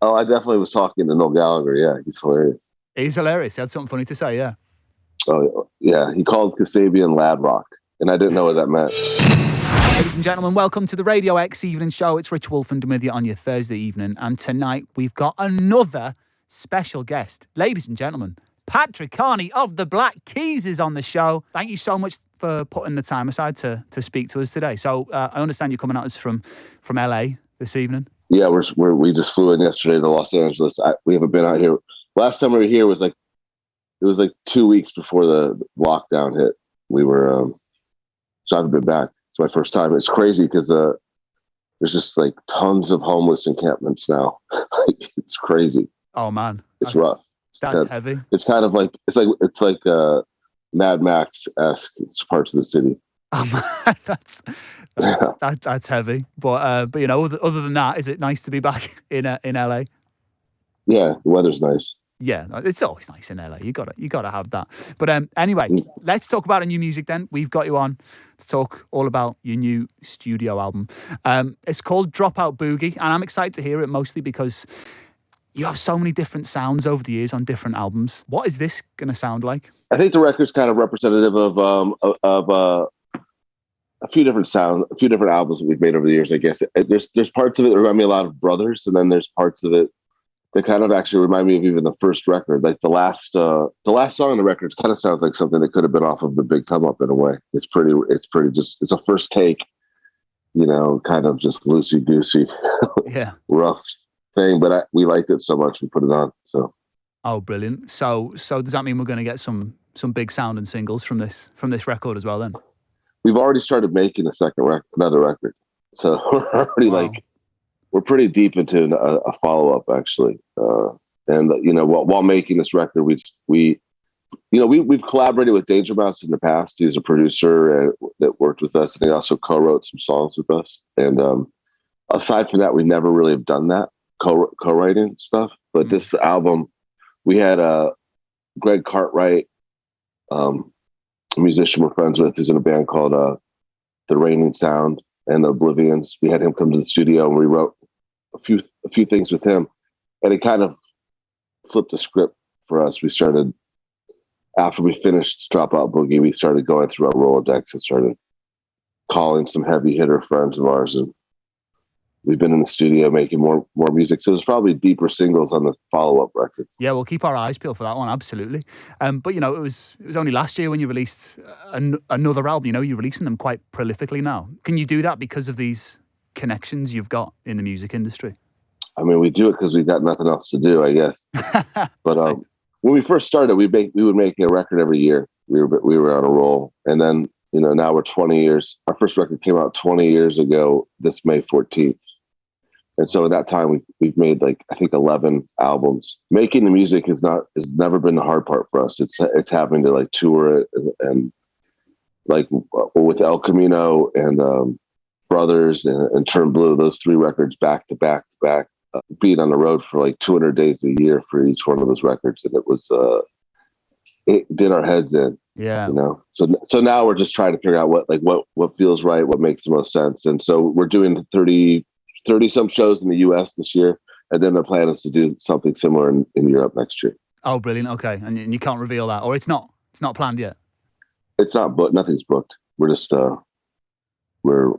Oh, I definitely was talking to Noel Gallagher. Yeah, he's hilarious. He's hilarious. He had something funny to say, yeah. Oh, yeah. He called Kasabian lad rock, and I didn't know what that meant. Ladies and gentlemen, welcome to the Radio X Evening Show. It's Rich Wolfenden with you on your Thursday evening. And tonight we've got another special guest. Ladies and gentlemen, Patrick Carney of the Black Keys is on the show. Thank you so much for putting the time aside to speak to us today. So I understand you're coming at us from LA this evening. Yeah, we just flew in yesterday to Los Angeles. We haven't been out here. Last time we were here was like 2 weeks before the lockdown hit. We were so I haven't been back. It's my first time. It's crazy because there's just like tons of homeless encampments now. It's crazy. Oh man, it's rough. That's heavy. It's kind of like it's like Mad Max-esque. It's parts of the city. Oh man, that's heavy. But you know, other than that, is it nice to be back in LA? Yeah, the weather's nice. Yeah, it's always nice in LA. You gotta have that. But anyway, let's talk about the new music then. We've got you on to talk all about your new studio album. It's called Dropout Boogie, and I'm excited to hear it mostly because you have so many different sounds over the years on different albums. What is this going to sound like? I think the record's kind of representative of a few different sounds, a few different albums that we've made over the years. I guess there's parts of it that remind me a lot of Brothers, and then there's parts of it that kind of actually remind me of even the first record. Like the last song on the record kind of sounds like something that could have been off of The Big Come Up in a way. It's pretty just, it's a first take, you know, kind of just loosey goosey, yeah, rough thing. But we liked it so much we put it on. So. Oh, brilliant! So does that mean we're going to get some big sound and singles from this record as well? Then we've already started making another record. So we're already we're pretty deep into a follow-up actually. And you know, while making this record, we've collaborated with Danger Mouse in the past. He's a producer that worked with us, and he also co-wrote some songs with us. And aside from that, we never really have done that co-writing stuff. But this album, we had Greg Cartwright, a musician we're friends with, who's in a band called The Raining Sound and the Oblivions. We had him come to the studio, and we wrote a few things with him, and it kind of flipped the script for us. We started, after we finished Dropout Boogie, we started going through our Rolodex and started calling some heavy hitter friends of ours, and we've been in the studio making more music. So there's probably deeper singles on the follow-up record. Yeah, we'll keep our eyes peeled for that one, absolutely. But you know, it was only last year when you released another album. You know, you're releasing them quite prolifically now. Can you do that because of these connections you've got in the music industry? I mean, we do it because we've got nothing else to do, I guess. But when we first started, we would make a record every year. We were on a roll, and then, you know, now we're 20 years. Our first record came out 20 years ago, this May 14th. And so at that time, we've made like, I think 11 albums. Making the music has never been the hard part for us. It's having to like tour it and like with El Camino and Brothers and Turn Blue, those three records back to back to back, being on the road for like 200 days a year for each one of those records. And it did our heads in. Yeah. You know, so now we're just trying to figure out what feels right, what makes the most sense. And so we're doing 30 some shows in the US this year. And then the plan is to do something similar in Europe next year. Oh, brilliant. Okay. And you can't reveal that, or it's not planned yet. It's not booked. Nothing's booked. We're just, we're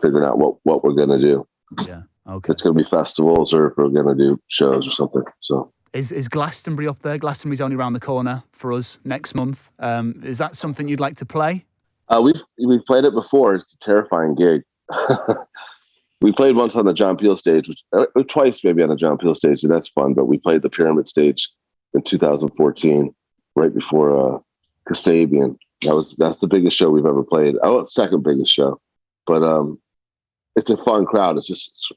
figuring out what we're going to do. Yeah. Okay. It's going to be festivals, or if we're going to do shows or something. So is Glastonbury up there? Glastonbury's only around the corner for us next month. Is that something you'd like to play? We've played it before. It's a terrifying gig. We played once on the John Peel stage, twice maybe on the John Peel stage, and that's fun. But we played the Pyramid stage in 2014, right before Kasabian. That's the biggest show we've ever played. Oh, second biggest show, but it's a fun crowd.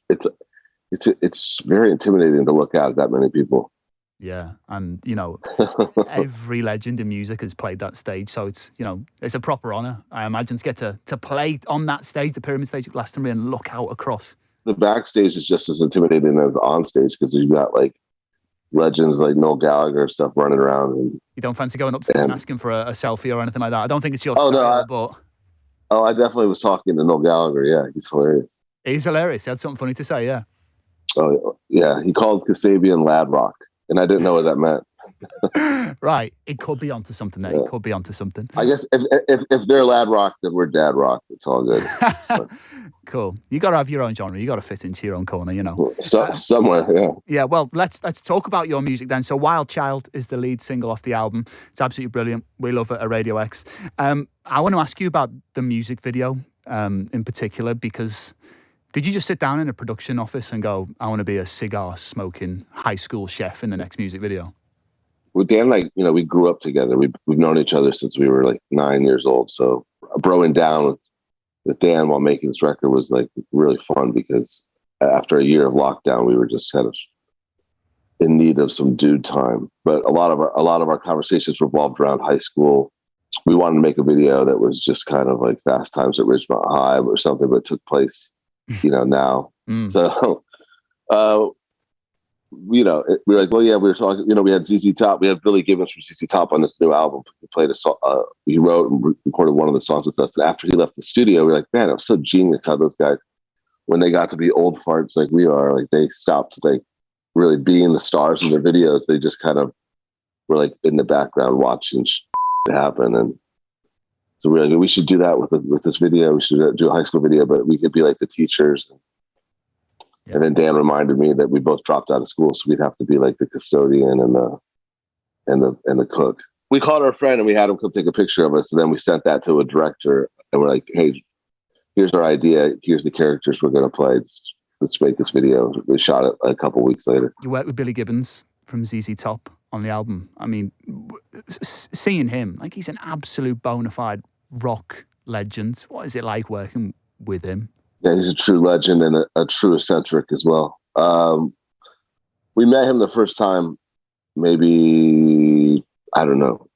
It's very intimidating to look at that many people. Yeah, and you know, every legend in music has played that stage, so it's, you know, it's a proper honor, I imagine, to get to play on that stage, the Pyramid stage at Glastonbury, and look out across. The backstage is just as intimidating as on stage, because you've got like legends like Noel Gallagher and stuff running around. And you don't fancy going up and asking for a selfie or anything like that? I don't think it's your style, but I definitely was talking to Noel Gallagher. Yeah, he's hilarious. He's hilarious. He had something funny to say. Yeah. Oh yeah, he called Kasabian Lad Rock, and I didn't know what that meant. Right, it could be onto something there. It could be onto something. I guess if they're Lad Rock, then we're Dad Rock. It's all good. Cool. You got to have your own genre. You got to fit into your own corner, you know. Somewhere, yeah. Yeah. Well, let's talk about your music then. So, Wild Child is the lead single off the album. It's absolutely brilliant. We love it at Radio X. I want to ask you about the music video in particular, because did you just sit down in a production office and go, "I want to be a cigar smoking high school chef in the next music video"? Well, Dan and I, we grew up together. We've known each other since we were like 9 years old. So broing down with Dan while making this record was like really fun, because after a year of lockdown, we were just kind of in need of some dude time. But a lot of our conversations revolved around high school. We wanted to make a video that was just kind of like Fast Times at Ridgemont High or something, but took place, now. So, we were like, well, yeah, we were talking, we had ZZ Top, we had Billy Gibbons from ZZ Top on this new album. He played a song, he wrote and recorded one of the songs with us. And after he left the studio, we were like, man, it was so genius how those guys, when they got to be old farts like we are, like they stopped like really being the stars in their videos. They just kind of were like in the background watching happen. And so we're like, we should do that with this video. We should do a high school video, but we could be like the teachers. And then Dan reminded me that we both dropped out of school, so we'd have to be like the custodian and the cook. We called our friend and we had him come take a picture of us, and then we sent that to a director, and we're like, "Hey, here's our idea. Here's the characters we're going to play. Let's make this video." We shot it a couple weeks later. You worked with Billy Gibbons from ZZ Top on the album. I mean, seeing him, like, he's an absolute bona fide rock legend. What is it like working with him? Yeah, he's a true legend and a true eccentric as well. We met him the first time, maybe, I don't know,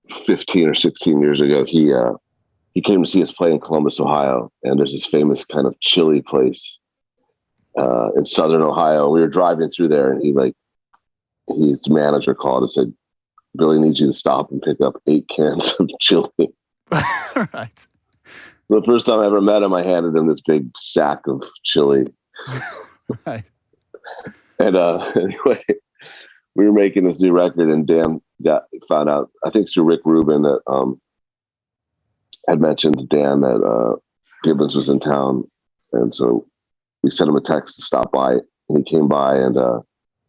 15 or 16 years ago. He came to see us play in Columbus, Ohio, and there's this famous kind of chili place in Southern Ohio. We were driving through there, and his manager called and said, "Billy needs you to stop and pick up 8 cans of chili." Right. The first time I ever met him, I handed him this big sack of chili. Right. And anyway, we were making this new record, and Dan found out, I think through Rick Rubin, that had mentioned to Dan that Gibbons was in town. And so we sent him a text to stop by, and he came by, and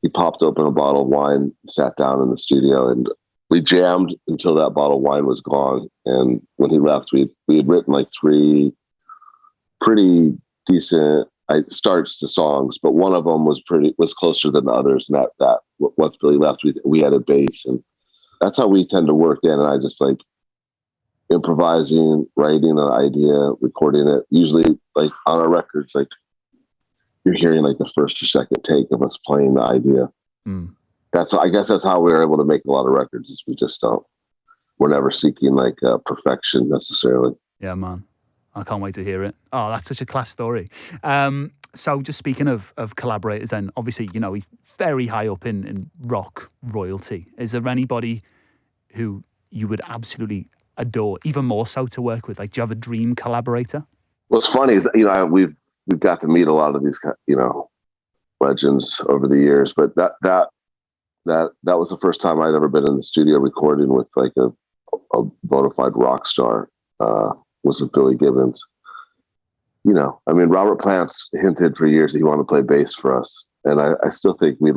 he popped open a bottle of wine, sat down in the studio, and we jammed until that bottle of wine was gone. And when he left, we had written like 3 pretty decent starts to songs, but one of them was closer than the others. And that once Billy left, we had a bass, and that's how we tend to work. Dan and I just like improvising, writing an idea, recording it. Usually, like on our records, like you're hearing like the first or second take of us playing the idea. I guess that's how we were able to make a lot of records. Is we're never seeking like perfection necessarily. Yeah, man. I can't wait to hear it. Oh, that's such a class story. So just speaking of collaborators then, obviously, he's very high up in rock royalty. Is there anybody who you would absolutely adore, even more so to work with? Like, do you have a dream collaborator? What's funny is, we've got to meet a lot of these, legends over the years, but that was the first time I'd ever been in the studio recording with like a bona fide rock star, was with Billy Gibbons. Robert Plant's hinted for years that he wanted to play bass for us, and I still think we'd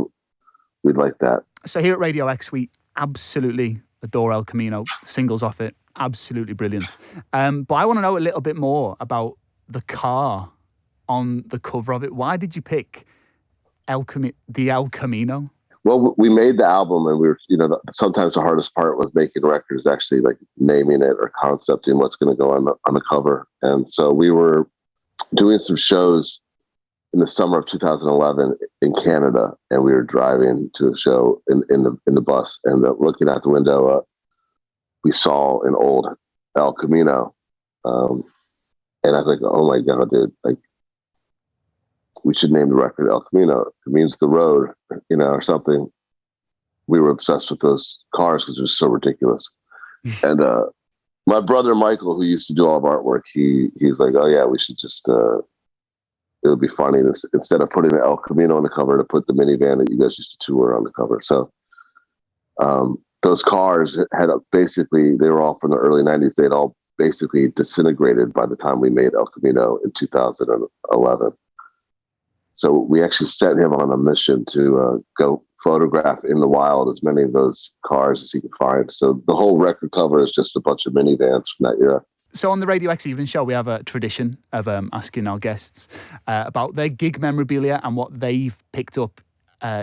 like that. So here at Radio X, we absolutely adore El Camino. Singles off it, absolutely brilliant. But I want to know a little bit more about the car on the cover of it. Why did you pick the El Camino? Well, we made the album, and we were, sometimes the hardest part was making records, actually like naming it or concepting what's going to go on the cover. And so we were doing some shows in the summer of 2011 in Canada, and we were driving to a show in the bus, and looking out the window, we saw an old El Camino, and I was like, "Oh my god, dude! Like, we should name the record El Camino. It means the road, or something." We were obsessed with those cars because it was so ridiculous. And my brother Michael, who used to do all of our artwork, he's like, "Oh yeah, we should just it would be funny instead of putting the El Camino on the cover, to put the minivan that you guys used to tour on the cover. So those cars had basically, they were all from the early 90s. They'd all basically disintegrated by the time we made El Camino in 2011. So we actually sent him on a mission to go photograph in the wild as many of those cars as he could find. So the whole record cover is just a bunch of minivans from that era. So on the Radio X Evening Show, we have a tradition of asking our guests about their gig memorabilia and what they've picked up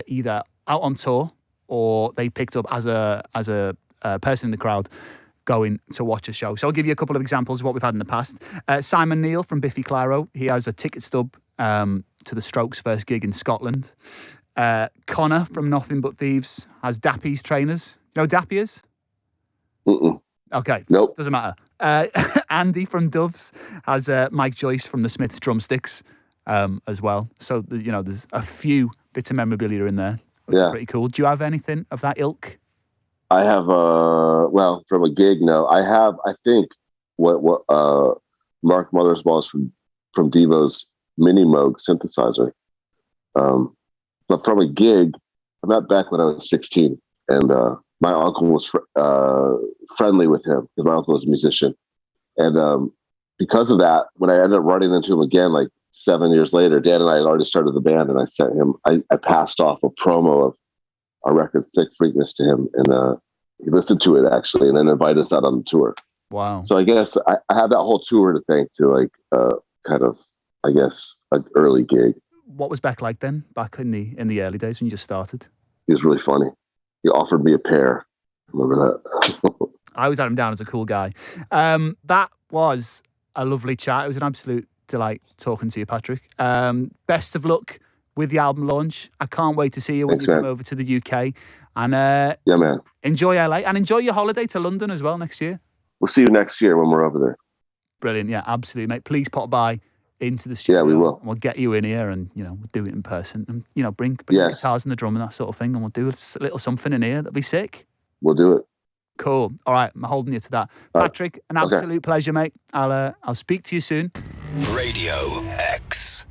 either out on tour or they picked up as a person in the crowd going to watch a show. So I'll give you a couple of examples of what we've had in the past. Simon Neil from Biffy Clyro, he has a ticket stub to the Strokes' first gig in Scotland. Connor from Nothing But Thieves has Dappy's trainers. You know who Dappy is? Mm-mm. Okay. Nope. Doesn't matter. Andy from Doves has Mike Joyce from the Smiths drumsticks as well. So, there's a few bits of memorabilia in there. Yeah. Pretty cool. Do you have anything of that ilk? I have, from a gig, no. I have, I think, what Mark Mothersbaugh from Devo's Mini Moog synthesizer. But from a gig, I met Beck when I was 16, and my uncle was friendly with him because my uncle was a musician. And because of that, when I ended up running into him again, like 7 years later, Dan and I had already started the band, and I sent him, I passed off a promo of our record Thick Freakness to him, and he listened to it actually, and then invited us out on the tour. Wow. So I guess I have that whole tour to thank to, like, kind of, I guess, an early gig. What was Beck like then, back in the early days when you just started? He was really funny. He offered me a pair. Remember that? I always had him down as a cool guy. That was a lovely chat. It was an absolute delight talking to you, Patrick. Best of luck with the album launch. I can't wait to see you when you come over to the UK. And yeah, man. Enjoy LA and enjoy your holiday to London as well next year. We'll see you next year when we're over there. Brilliant. Yeah, absolutely, mate. Please pop by into the studio. Yeah, we will. And we'll get you in here and, we'll do it in person. And, bring the guitars and the drum and that sort of thing. And we'll do a little something in here. That'd be sick. We'll do it. Cool. All right. I'm holding you to that. Patrick, an absolute pleasure, mate. I'll speak to you soon. Radio X.